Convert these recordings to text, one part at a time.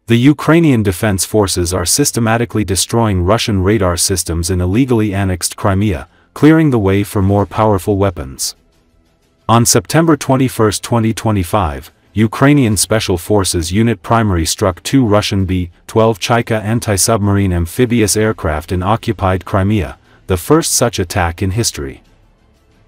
The Ukrainian Defence Forces are systematically destroying Russian radar systems in illegally annexed Crimea, clearing the way for more powerful weapons. On September 21, 2025, Ukrainian Special Forces Unit Prymary struck 2 Russian Be-12 Chaika anti-submarine amphibious aircraft in occupied Crimea, the first such attack in history.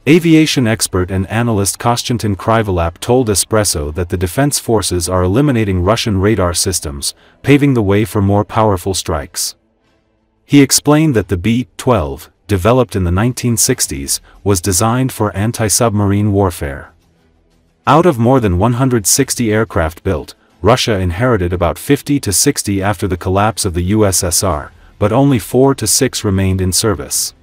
Aviation expert and analyst Kostiantyn Kryvolap told Espreso that the defense forces are eliminating Russian radar systems, paving the way for more powerful strikes. He explained that the Be-12, developed in the 1960s, was designed for anti-submarine warfare. Out of more than 160 aircraft built, Russia inherited about 50 to 60 after the collapse of the USSR, but only 4 to 6 remained in service.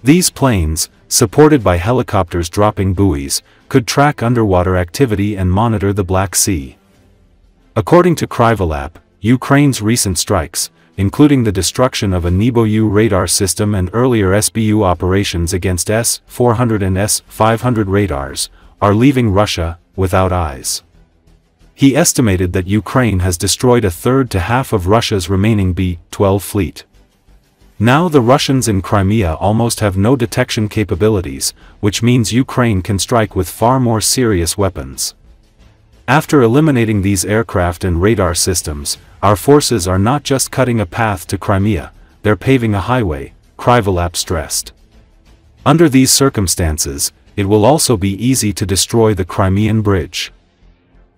These planes, supported by helicopters dropping buoys, could track underwater activity and monitor the Black Sea. According to Kryvolap, Ukraine's recent strikes, including the destruction of a NEBO-U radar system and earlier SBU operations against S-400 and S-500 radars, are leaving Russia without eyes. He estimated that Ukraine has destroyed a third to half of Russia's remaining Be-12 fleet. Now the Russians in Crimea almost have no detection capabilities, which means Ukraine can strike with far more serious weapons. After eliminating these aircraft and radar systems, our forces are not just cutting a path to Crimea, they're paving a highway, Kryvolap stressed. Under these circumstances, it will also be easy to destroy the Crimean Bridge.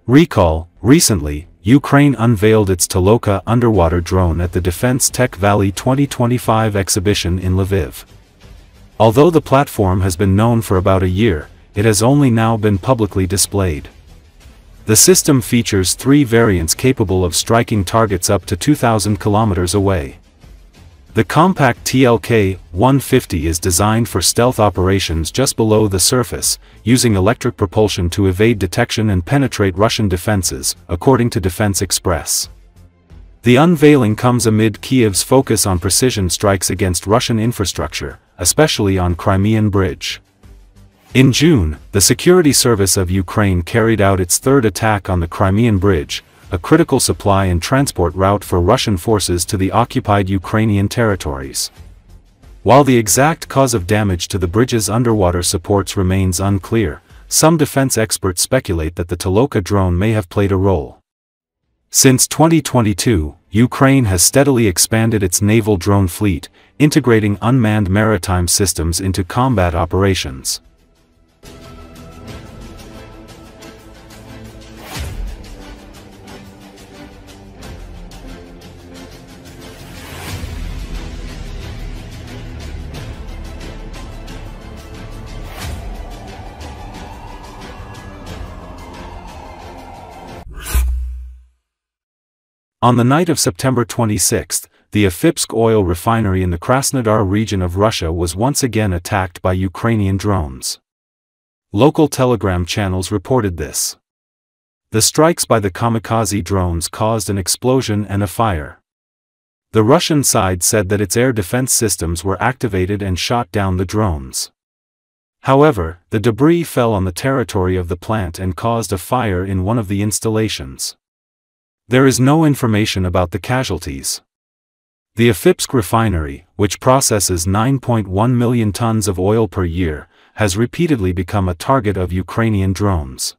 Recall, recently, Ukraine unveiled its Toloka underwater drone at the Defense Tech Valley 2025 exhibition in Lviv. Although the platform has been known for about a year, it has only now been publicly displayed. The system features 3 variants capable of striking targets up to 2,000 kilometers away. The compact TLK-150 is designed for stealth operations just below the surface, using electric propulsion to evade detection and penetrate Russian defenses, according to Defense Express. The unveiling comes amid Kyiv's focus on precision strikes against Russian infrastructure, especially on Crimean Bridge. In June, the Security Service of Ukraine carried out its third attack on the Crimean Bridge, a critical supply and transport route for Russian forces to the occupied Ukrainian territories. While the exact cause of damage to the bridge's underwater supports remains unclear, some defense experts speculate that the Toloka drone may have played a role. Since 2022, Ukraine has steadily expanded its naval drone fleet, integrating unmanned maritime systems into combat operations. On the night of September 26, the Amphibious oil refinery in the Krasnodar region of Russia was once again attacked by Ukrainian drones. Local telegram channels reported this. The strikes by the kamikaze drones caused an explosion and a fire. The Russian side said that its air defense systems were activated and shot down the drones. However, the debris fell on the territory of the plant and caused a fire in one of the installations. There is no information about the casualties. The Amphibious refinery, which processes 9.1 million tons of oil per year, has repeatedly become a target of Ukrainian drones.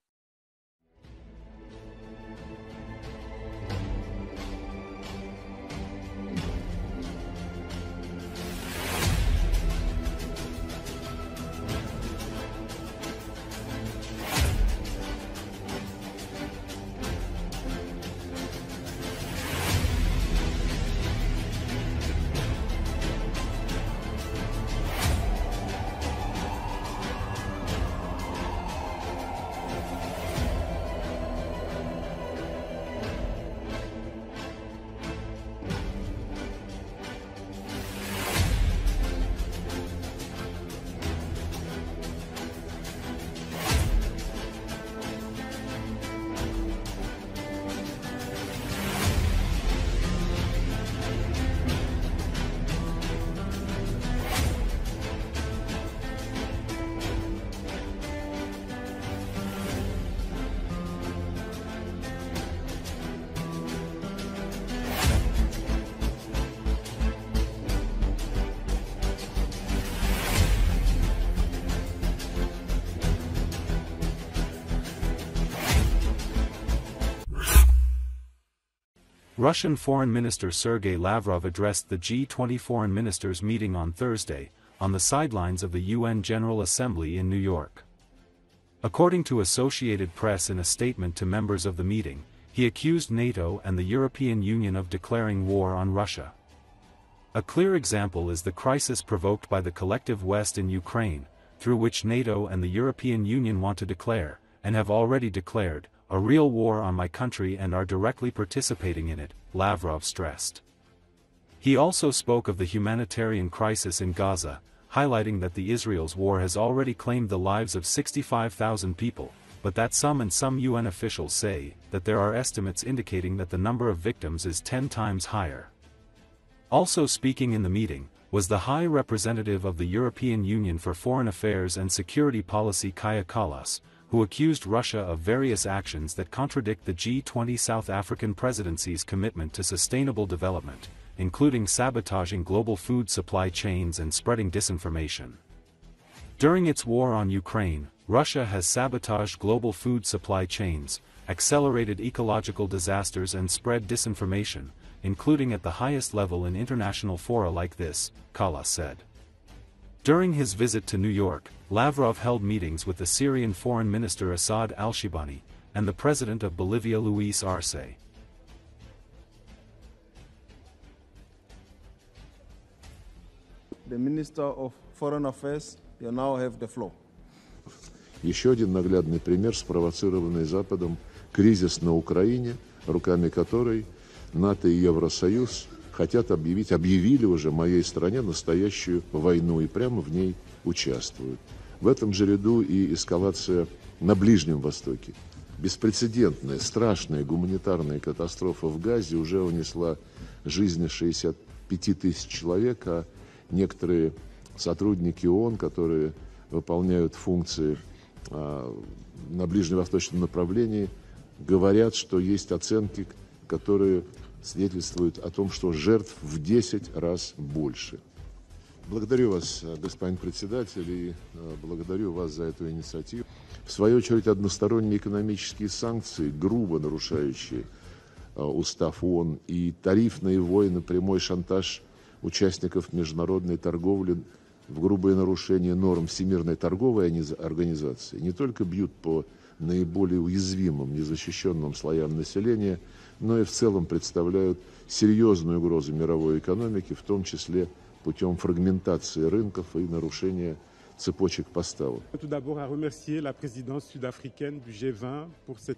Russian Foreign Minister Sergei Lavrov addressed the G20 foreign ministers meeting on Thursday, on the sidelines of the UN General Assembly in New York. According to Associated Press in a statement to members of the meeting, he accused NATO and the European Union of declaring war on Russia. A clear example is the crisis provoked by the collective West in Ukraine, through which NATO and the European Union want to declare, and have already declared, a real war on my country and are directly participating in it, Lavrov stressed. He also spoke of the humanitarian crisis in Gaza, highlighting that the Israel's war has already claimed the lives of 65,000 people, but that some UN officials say that there are estimates indicating that the number of victims is 10 times higher. Also speaking in the meeting, was the High Representative of the European Union for Foreign Affairs and Security Policy Kaja Kallas, who accused Russia of various actions that contradict the G20 South African presidency's commitment to sustainable development, including sabotaging global food supply chains and spreading disinformation. During its war on Ukraine, Russia has sabotaged global food supply chains, accelerated ecological disasters and spread disinformation, including at the highest level in international fora like this, Kallas said. During his visit to New York, Lavrov held meetings with the Syrian Foreign Minister Assad al-Shibani, and the President of Bolivia Luis Arce. The Minister of Foreign Affairs, you now have the floor. Еще один наглядный пример, спровоцированный Западом, кризис на Украине, руками которой НАТО и Евросоюз объявили уже моей стране настоящую войну и прямо в ней участвуют. В этом же ряду и эскалация на Ближнем Востоке. Беспрецедентная, страшная гуманитарная катастрофа в Газе уже унесла жизни 65 тысяч человек, а некоторые сотрудники ООН, которые выполняют функции на ближневосточном направлении, говорят, что есть оценки, которые свидетельствуют о том, что жертв в 10 раз больше. Благодарю вас, господин председатель, и благодарю вас за эту инициативу. В свою очередь, односторонние экономические санкции, грубо нарушающие устав ООН, и тарифные войны, прямой шантаж участников международной торговли в грубое нарушение норм Всемирной торговой организации не только бьют по наиболее уязвимым, незащищенным слоям населения, но и в целом представляют серьезную угрозу мировой экономике, в том числе путем фрагментации рынков и нарушения цепочек поставок.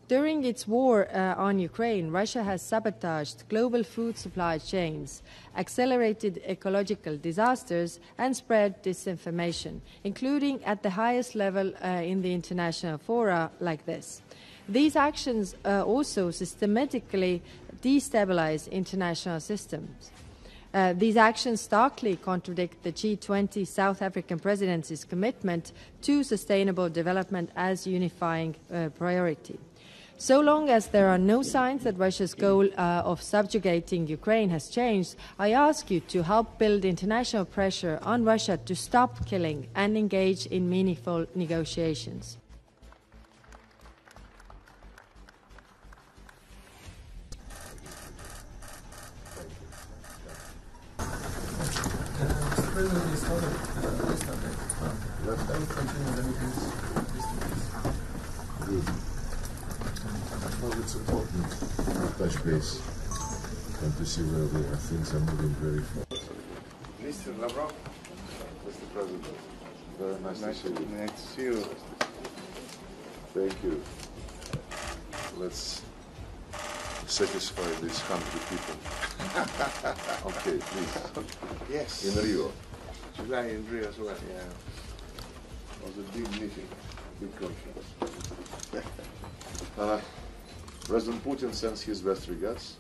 During its war on Ukraine, Russia has sabotaged global food supply chains, accelerated ecological disasters, and spread disinformation, including at the highest level in the international fora like this. These actions also systematically destabilize international systems. These actions starkly contradict the G20 South African presidency's commitment to sustainable development as unifying priority. So long as there are no signs that Russia's goal of subjugating Ukraine has changed, I ask you to help build international pressure on Russia to stop killing and engage in meaningful negotiations. Good. Well, it's important to touch base and to see where things are moving very fast. Mr. Lavrov, Mr. President, very nice to see you. Nice to see you. Thank you. Let's satisfy these hungry people. Okay, please. Yes. In Rio. July in Rio as well, yeah. It was a big meeting, big conference. President Putin sends his best regards.